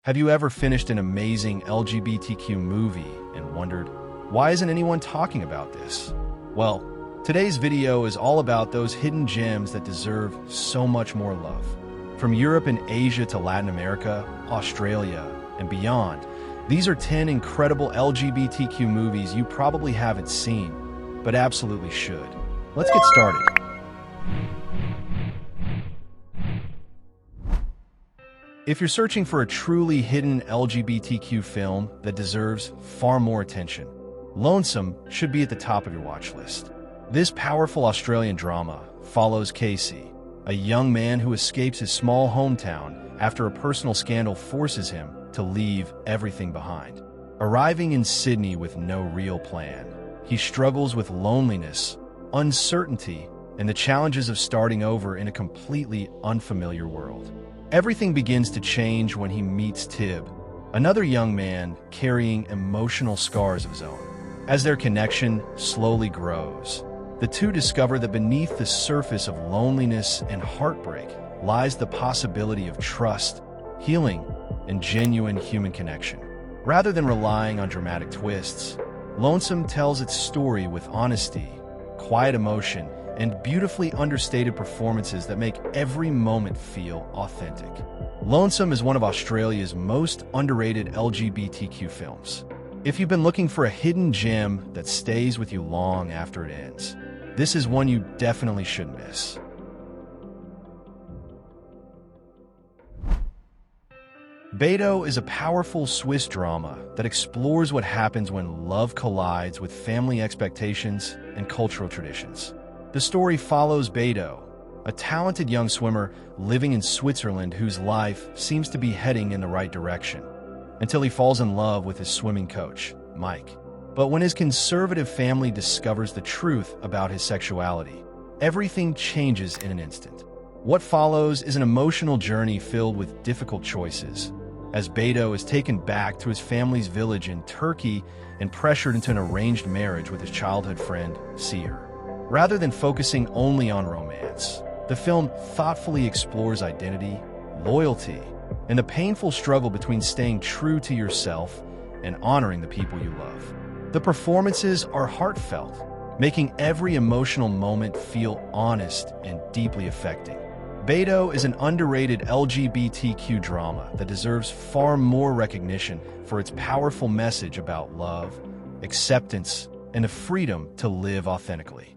Have you ever finished an amazing LGBTQ movie and wondered, why isn't anyone talking about this? Well, today's video is all about those hidden gems that deserve so much more love. From Europe and Asia to Latin America, Australia, and beyond, these are 10 incredible LGBTQ movies you probably haven't seen, but absolutely should. Let's get started. If you're searching for a truly hidden LGBTQ film that deserves far more attention, Lonesome should be at the top of your watch list. This powerful Australian drama follows Casey, a young man who escapes his small hometown after a personal scandal forces him to leave everything behind. Arriving in Sydney with no real plan, he struggles with loneliness, uncertainty, and the challenges of starting over in a completely unfamiliar world. Everything begins to change when he meets Tib, another young man carrying emotional scars of his own. As their connection slowly grows, the two discover that beneath the surface of loneliness and heartbreak lies the possibility of trust, healing, and genuine human connection. Rather than relying on dramatic twists, Lonesome tells its story with honesty, quiet emotion, and beautifully understated performances that make every moment feel authentic. Lonesome is one of Australia's most underrated LGBTQ films. If you've been looking for a hidden gem that stays with you long after it ends, this is one you definitely shouldn't miss. Beyto is a powerful Swiss drama that explores what happens when love collides with family expectations and cultural traditions. The story follows Beyto, a talented young swimmer living in Switzerland whose life seems to be heading in the right direction, until he falls in love with his swimming coach, Mike. But when his conservative family discovers the truth about his sexuality, everything changes in an instant. What follows is an emotional journey filled with difficult choices, as Beyto is taken back to his family's village in Turkey and pressured into an arranged marriage with his childhood friend, Seer. Rather than focusing only on romance, the film thoughtfully explores identity, loyalty, and the painful struggle between staying true to yourself and honoring the people you love. The performances are heartfelt, making every emotional moment feel honest and deeply affecting. Beyto is an underrated LGBTQ drama that deserves far more recognition for its powerful message about love, acceptance, and the freedom to live authentically.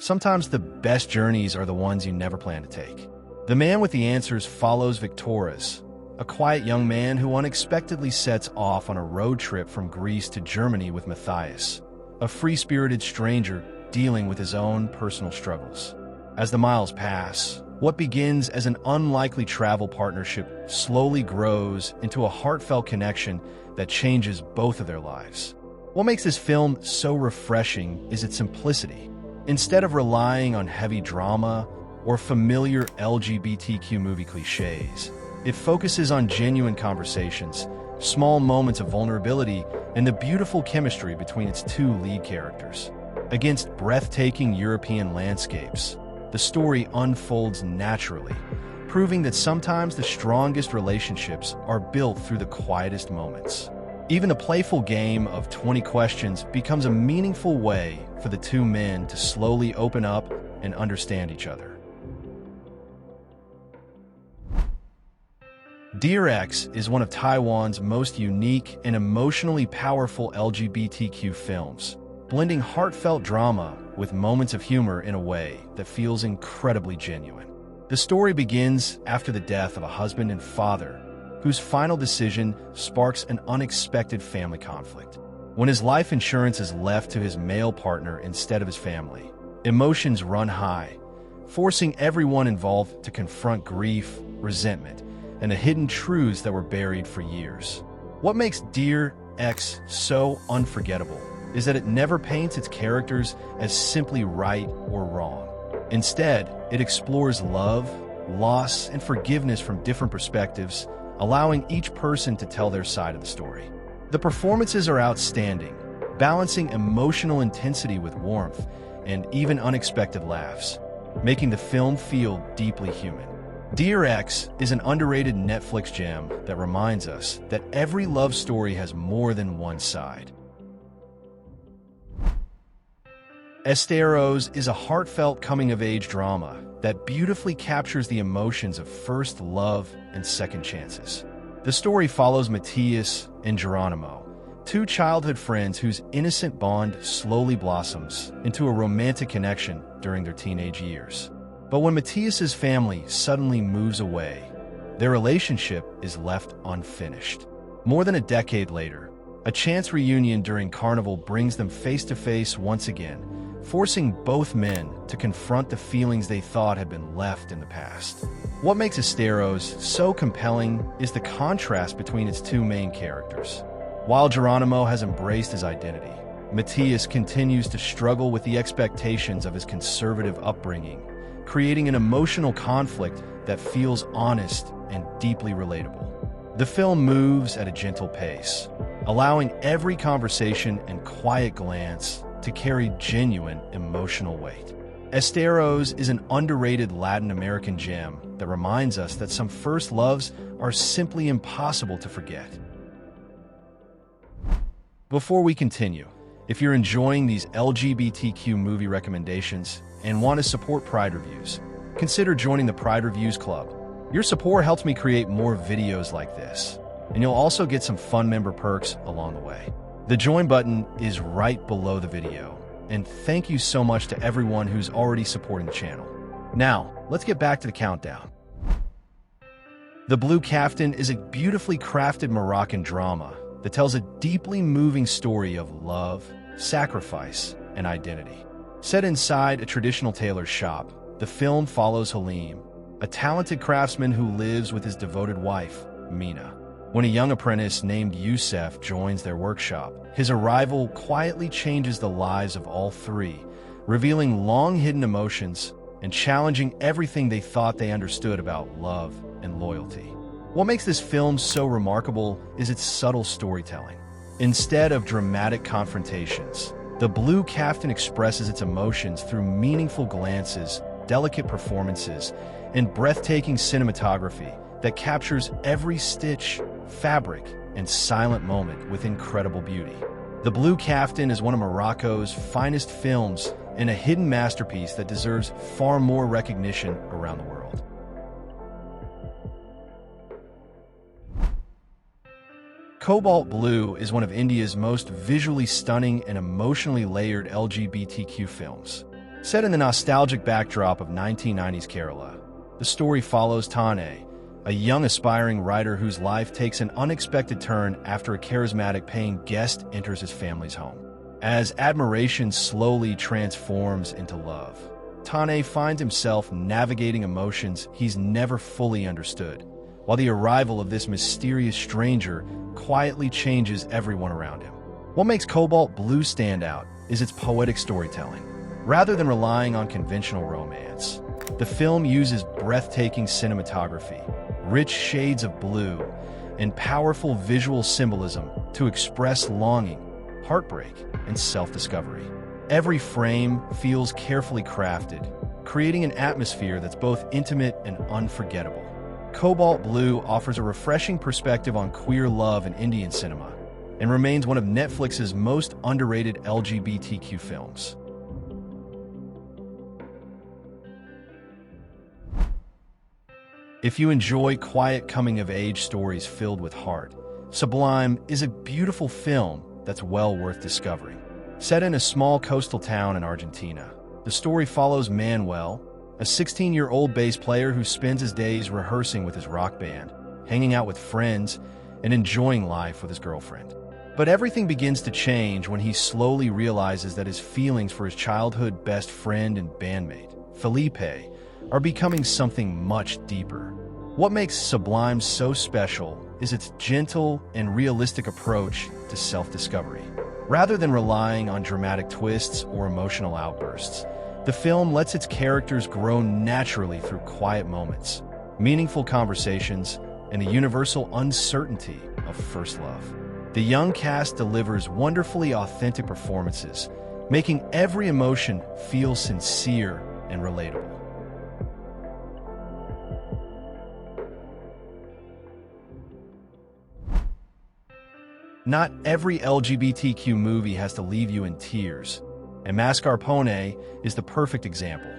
Sometimes the best journeys are the ones you never plan to take. The Man with the Answers follows Victoras, a quiet young man who unexpectedly sets off on a road trip from Greece to Germany with Matthias, a free-spirited stranger dealing with his own personal struggles. As the miles pass, what begins as an unlikely travel partnership slowly grows into a heartfelt connection that changes both of their lives. What makes this film so refreshing is its simplicity. Instead of relying on heavy drama or familiar LGBTQ movie cliches, it focuses on genuine conversations, small moments of vulnerability, and the beautiful chemistry between its two lead characters. Against breathtaking European landscapes, the story unfolds naturally, proving that sometimes the strongest relationships are built through the quietest moments. Even the playful game of 20 questions becomes a meaningful way for the two men to slowly open up and understand each other. Dear X is one of Taiwan's most unique and emotionally powerful LGBTQ films, blending heartfelt drama with moments of humor in a way that feels incredibly genuine. The story begins after the death of a husband and father, whose final decision sparks an unexpected family conflict. When his life insurance is left to his male partner instead of his family, emotions run high, forcing everyone involved to confront grief, resentment, and the hidden truths that were buried for years. What makes Dear X so unforgettable is that it never paints its characters as simply right or wrong. Instead, it explores love, loss, and forgiveness from different perspectives, allowing each person to tell their side of the story. The performances are outstanding, balancing emotional intensity with warmth and even unexpected laughs, making the film feel deeply human. Dear X is an underrated Netflix gem that reminds us that every love story has more than one side. Esteros is a heartfelt coming-of-age drama that beautifully captures the emotions of first love and second chances. The story follows Matthias and Geronimo, two childhood friends whose innocent bond slowly blossoms into a romantic connection during their teenage years. But when Matthias's family suddenly moves away, their relationship is left unfinished. More than a decade later, a chance reunion during Carnival brings them face to face once again, forcing both men to confront the feelings they thought had been left in the past. What makes Esteros so compelling is the contrast between its two main characters. While Geronimo has embraced his identity, Matthias continues to struggle with the expectations of his conservative upbringing, creating an emotional conflict that feels honest and deeply relatable. The film moves at a gentle pace, allowing every conversation and quiet glance to carry genuine emotional weight. Esteros is an underrated Latin American gem that reminds us that some first loves are simply impossible to forget. Before we continue, if you're enjoying these LGBTQ movie recommendations and want to support Pride Reviews, consider joining the Pride Reviews Club. Your support helps me create more videos like this, and you'll also get some fun member perks along the way. The join button is right below the video, and thank you so much to everyone who's already supporting the channel. Now, let's get back to the countdown. The Blue Caftan is a beautifully crafted Moroccan drama that tells a deeply moving story of love, sacrifice, and identity. Set inside a traditional tailor's shop, the film follows Halim, a talented craftsman who lives with his devoted wife, Mina. When a young apprentice named Youssef joins their workshop, his arrival quietly changes the lives of all three, revealing long-hidden emotions and challenging everything they thought they understood about love and loyalty. What makes this film so remarkable is its subtle storytelling. Instead of dramatic confrontations, the Blue Caftan expresses its emotions through meaningful glances, delicate performances, and breathtaking cinematography that captures every stitch, fabric, and silent moment with incredible beauty. The Blue Caftan is one of Morocco's finest films and a hidden masterpiece that deserves far more recognition around the world. Cobalt Blue is one of India's most visually stunning and emotionally layered LGBTQ films. Set in the nostalgic backdrop of 1990s Kerala, the story follows Tane, a young aspiring writer whose life takes an unexpected turn after a charismatic paying guest enters his family's home. As admiration slowly transforms into love, Tane finds himself navigating emotions he's never fully understood, while the arrival of this mysterious stranger quietly changes everyone around him. What makes Cobalt Blue stand out is its poetic storytelling. Rather than relying on conventional romance, the film uses breathtaking cinematography, rich shades of blue, and powerful visual symbolism to express longing, heartbreak, and self-discovery. Every frame feels carefully crafted, creating an atmosphere that's both intimate and unforgettable. Cobalt Blue offers a refreshing perspective on queer love in Indian cinema and remains one of Netflix's most underrated LGBTQ films. If you enjoy quiet coming-of-age stories filled with heart, Sublime is a beautiful film that's well worth discovering. Set in a small coastal town in Argentina, the story follows Manuel, a 16-year-old bass player who spends his days rehearsing with his rock band, hanging out with friends, and enjoying life with his girlfriend. But everything begins to change when he slowly realizes that his feelings for his childhood best friend and bandmate, Felipe, are becoming something much deeper. What makes Sublime so special is its gentle and realistic approach to self-discovery. Rather than relying on dramatic twists or emotional outbursts, the film lets its characters grow naturally through quiet moments, meaningful conversations, and the universal uncertainty of first love. The young cast delivers wonderfully authentic performances, making every emotion feel sincere and relatable. Not every LGBTQ movie has to leave you in tears, and Mascarpone is the perfect example.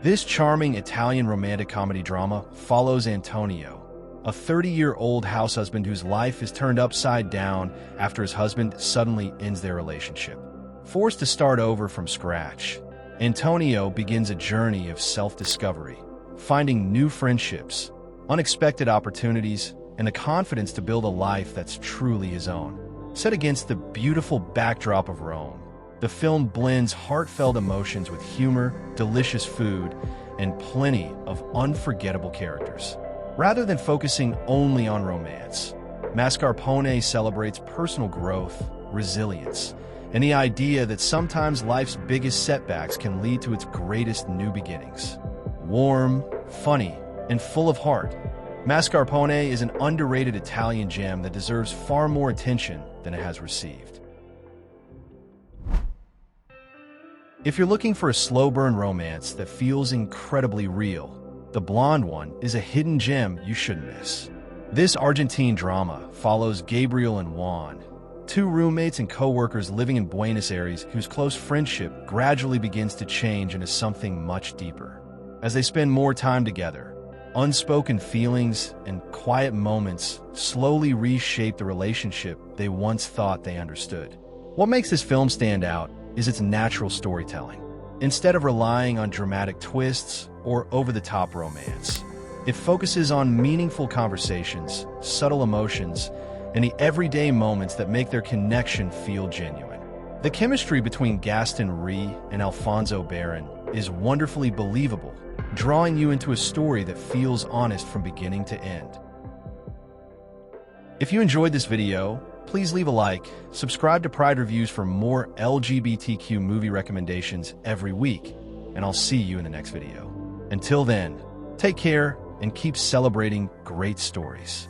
This charming Italian romantic comedy drama follows Antonio, a 30-year-old house husband whose life is turned upside down after his husband suddenly ends their relationship. Forced to start over from scratch, Antonio begins a journey of self-discovery, finding new friendships, unexpected opportunities, and the confidence to build a life that's truly his own. Set against the beautiful backdrop of Rome, the film blends heartfelt emotions with humor, delicious food, and plenty of unforgettable characters. Rather than focusing only on romance, Mascarpone celebrates personal growth, resilience, and the idea that sometimes life's biggest setbacks can lead to its greatest new beginnings. Warm, funny, and full of heart, Mascarpone is an underrated Italian gem that deserves far more attention than it has received. If you're looking for a slow-burn romance that feels incredibly real, The Blonde One is a hidden gem you shouldn't miss. This Argentine drama follows Gabriel and Juan, two roommates and co-workers living in Buenos Aires whose close friendship gradually begins to change into something much deeper. As they spend more time together, unspoken feelings and quiet moments slowly reshape the relationship they once thought they understood. What makes this film stand out is its natural storytelling. Instead of relying on dramatic twists or over-the-top romance, it focuses on meaningful conversations, subtle emotions, and the everyday moments that make their connection feel genuine. The chemistry between Gaston Rhee and Alfonso Barron is wonderfully believable, drawing you into a story that feels honest from beginning to end. If you enjoyed this video, please leave a like, subscribe to Pride Reviews for more LGBTQ movie recommendations every week, and I'll see you in the next video. Until then, take care and keep celebrating great stories.